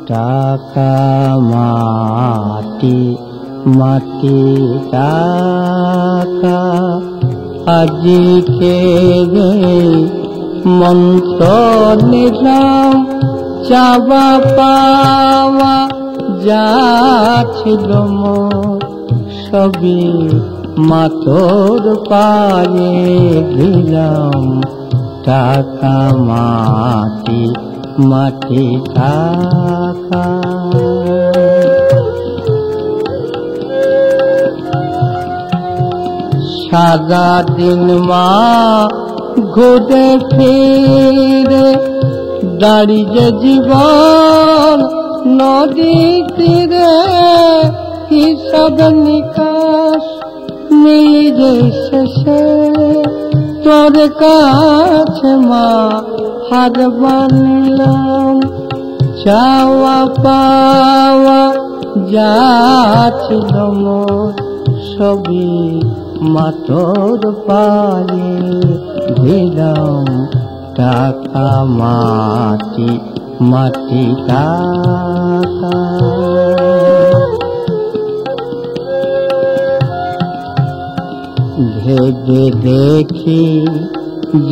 টাকা মাটি মাটি টাকা আজিকে রে মন্ত্র নিলাম চাওয়া পাওয়া যা ছিল মোর সবই মাতোর পায়ে দিলাম টাকা মাটি মাটি টাকা সারা দিন মা ঘুরে ফিরে দাঁড়িয়ে জীবন নদী তীরে হিসাব নিকাশ নিজে শেষে তোর কাছে মা হার বানলাম চাওয়া পাওয়া যা ছিল মোর সবই মাতোর পায়ে দিলাম টাকা মাটি মাটি টাকা ভেবে দেখি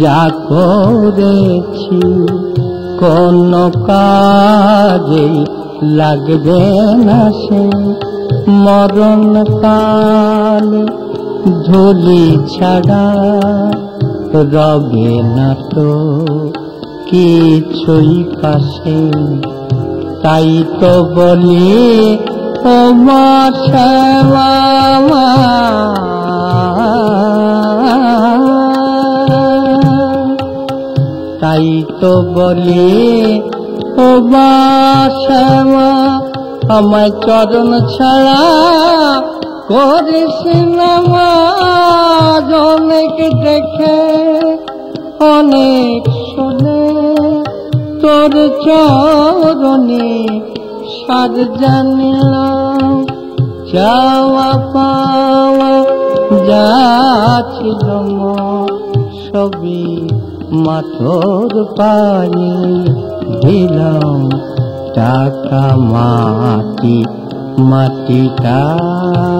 যা করেছি কোন কাজে লাগবে না সে মরণ কালে ধুলি ছাড়া রবে না তো কিছুই পাশে তাই তো বলি ও মা শ্যামা তাই তো বলি ও মা শ্যামা আমায় চরণ ছাড়া করিস না মা অনেক দেখে অনেক শুনে তোর চরণে সার জানলাম চাওয়া পাওয়া যা ছিল মোর সবই মাতোর পায়ে দিলাম টাকা মাটি মাটি টাকা